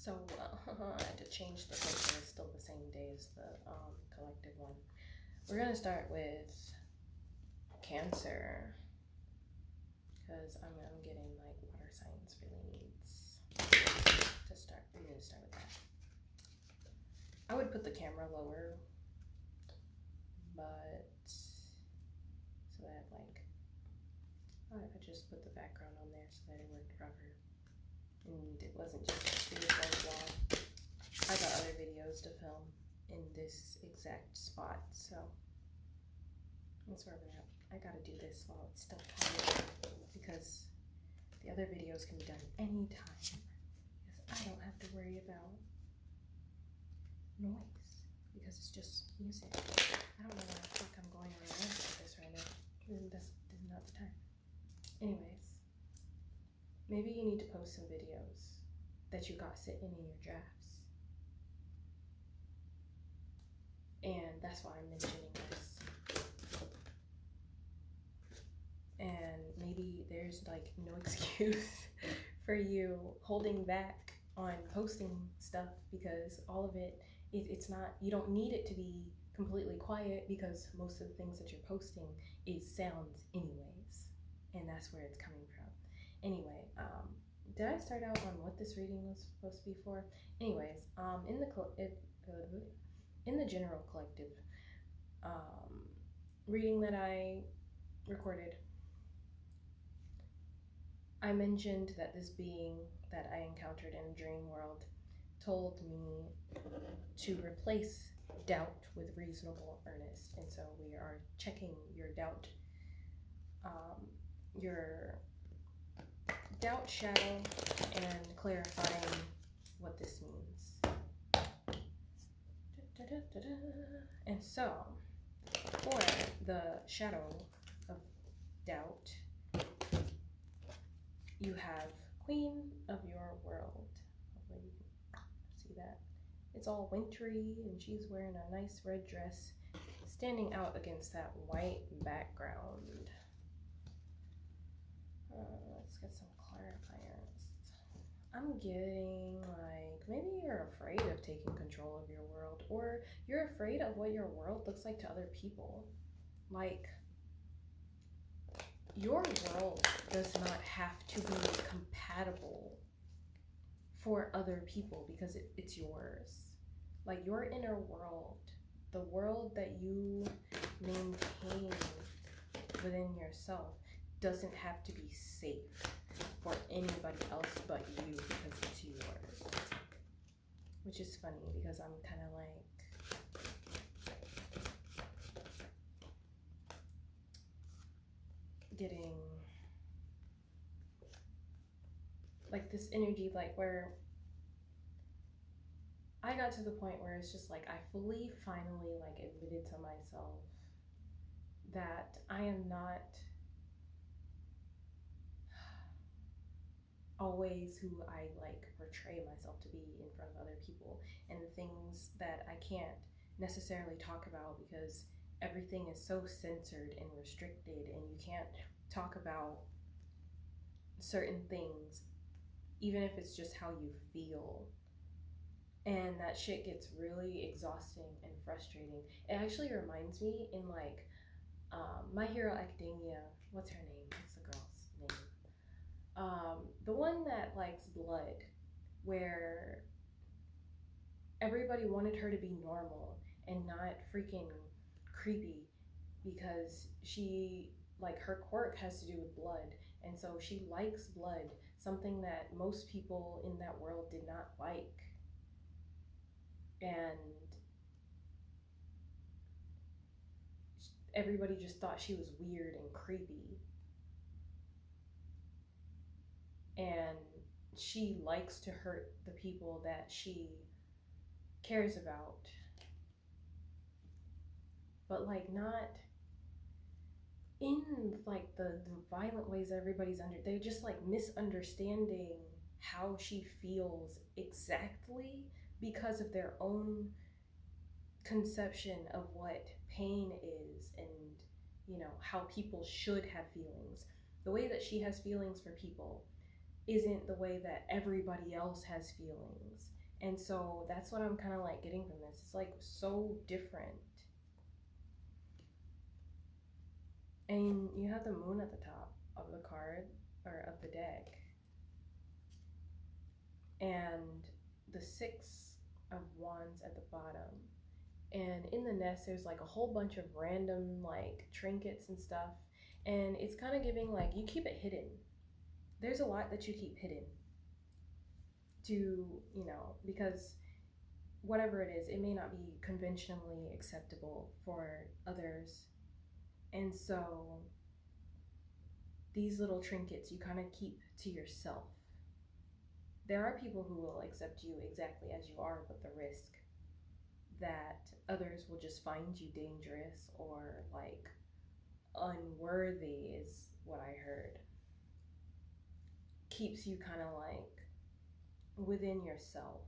I had to change the picture. It's still the same day as the collective one. We're gonna start with Cancer, because I'm getting like water signs really needs to start. We need to start with that. I would put the camera lower, but so that like I just put the background on there so that it worked proper, and it wasn't just a studio wall. I got other videos to film in this exact spot, so that's where we're at. I gotta do this while it's still quiet because the other videos can be done anytime because I don't have to worry about noise because it's just music. I don't know why the fuck I'm going around like this right now. This is not the time. Anyways, maybe you need to post some videos that you got sitting in your drafts. And that's why I'm mentioning this. And maybe there's like no excuse for you holding back on posting stuff because all of it's not, you don't need it to be completely quiet because most of the things that you're posting is sounds anyways, and that's where it's coming from. Anyway, did I start out on what this reading was supposed to be for? Anyways, in the general collective reading that I recorded, I mentioned that this being that I encountered in a dream world told me to replace doubt with reasonable earnest. And so we are checking your doubt shadow and clarifying what this means. And so for the shadow of doubt, you have Queen of your world. Hopefully you can see that. It's all wintry and she's wearing a nice red dress standing out against that white background. Let's get some clarifiers. I'm getting like maybe you're afraid of taking control of your world, or you're afraid of what your world looks like to other people. Like, your world does not have to be compatible for other people because it's yours. Like, your inner world, the world that you maintain within yourself, doesn't have to be safe for anybody else but you because it's yours. Which is funny because I'm kind of like, getting like this energy, like where I got to the point where it's just like I finally like admitted to myself that I am not always who I like portray myself to be in front of other people, and the things that I can't necessarily talk about because everything is so censored and restricted, and you can't talk about certain things even if it's just how you feel. And that shit gets really exhausting and frustrating. It actually reminds me in like My Hero Academia, what's her name? What's the girl's name? The one that likes blood, where everybody wanted her to be normal and not freaking creepy because she, like, her quirk has to do with blood, and so she likes blood, something that most people in that world did not like. And everybody just thought she was weird and creepy. And she likes to hurt the people that she cares about. But like not in like the violent ways that everybody's under. They're just like misunderstanding how she feels exactly because of their own conception of what pain is, and you know how people should have feelings. The way that she has feelings for people isn't the way that everybody else has feelings. And so that's what I'm kind of like getting from this. It's like so different. And you have the moon at the top of the card or of the deck, and the Six of Wands at the bottom. And in the nest, there's like a whole bunch of random like trinkets and stuff. And it's kind of giving like you keep it hidden. There's a lot that you keep hidden to, because whatever it is, it may not be conventionally acceptable for others. And so these little trinkets you kind of keep to yourself. There are people who will accept you exactly as you are, but the risk that others will just find you dangerous or like unworthy is what I heard. Keeps you kind of like within yourself,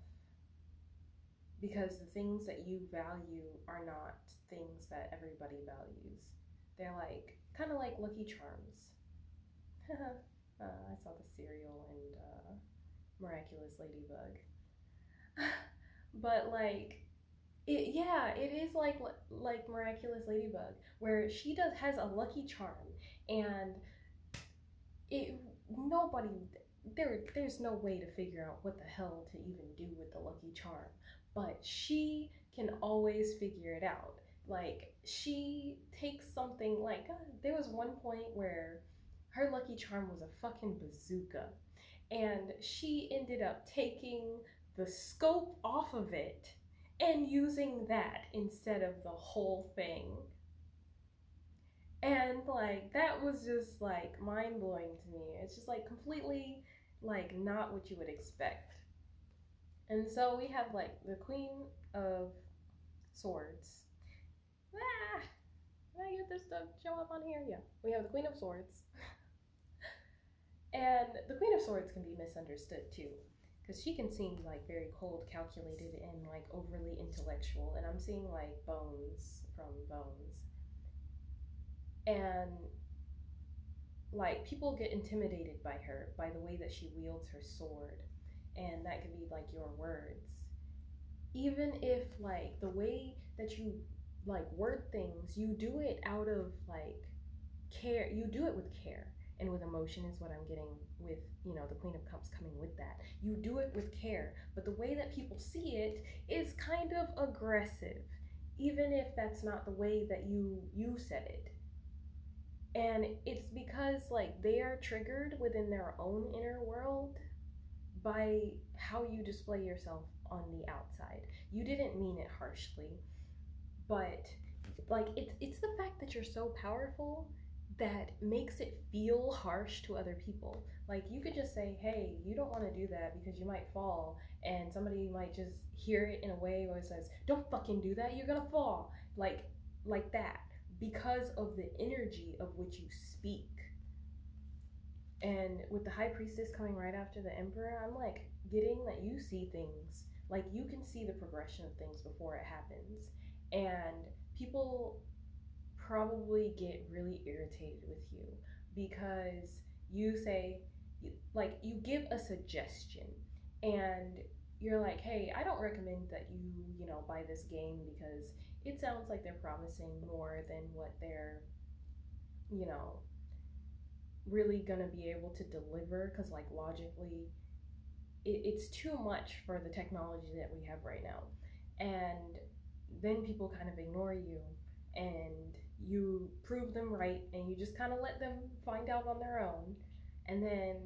because the things that you value are not things that everybody values. They're like kind of like Lucky Charms. I saw the cereal and Miraculous Ladybug. But like it is like Miraculous Ladybug, where she has a lucky charm, and it nobody there's no way to figure out what the hell to even do with the lucky charm, but she can always figure it out. Like she takes something like there was one point where her lucky charm was a fucking bazooka, and she ended up taking the scope off of it and using that instead of the whole thing. And like that was just like mind blowing to me. It's just like completely like not what you would expect. And so we have like the Queen of Swords. Ah, did I get this stuff show up on here? Yeah. We have the Queen of Swords. And the Queen of Swords can be misunderstood too, because she can seem like very cold, calculated, and like overly intellectual. And I'm seeing like bones from bones. And like people get intimidated by her, by the way that she wields her sword, and that could be like your words. Even if like the way that you like word things, you do it out of like care, you do it with care and with emotion is what I'm getting with, the Queen of Cups coming with that. You do it with care, but the way that people see it is kind of aggressive, even if that's not the way that you said it. And it's because like they are triggered within their own inner world by how you display yourself on the outside. You didn't mean it harshly, but like it's the fact that you're so powerful that makes it feel harsh to other people. Like you could just say, hey, you don't want to do that because you might fall, and somebody might just hear it in a way where it says, don't fucking do that, you're gonna fall. Like that, because of the energy of which you speak. And with the High Priestess coming right after the Emperor, I'm like getting that you see things, like you can see the progression of things before it happens. And people probably get really irritated with you because you say, like, you give a suggestion and you're like, hey, I don't recommend that you buy this game because it sounds like they're promising more than what they're, really gonna be able to deliver, because like logically it's too much for the technology that we have right now. And then people kind of ignore you, and you prove them right, and you just kind of let them find out on their own. And then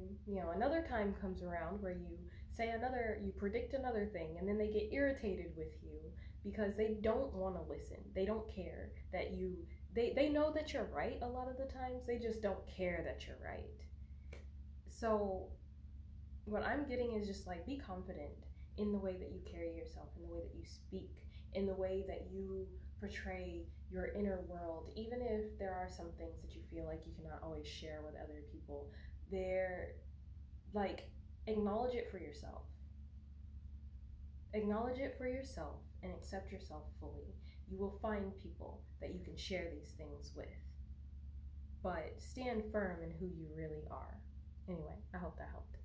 another time comes around where you predict another thing, and then they get irritated with you because they don't want to listen. They don't care that they know that you're right a lot of the times. They just don't care that you're right. So what I'm getting is just like, be confident in the way that you carry yourself, in the way that you speak, in the way that you portray your inner world. Even if there are some things that you feel like you cannot always share with other people, they're like, acknowledge it for yourself. Acknowledge it for yourself and accept yourself fully. You will find people that you can share these things with, but stand firm in who you really are. Anyway, I hope that helped.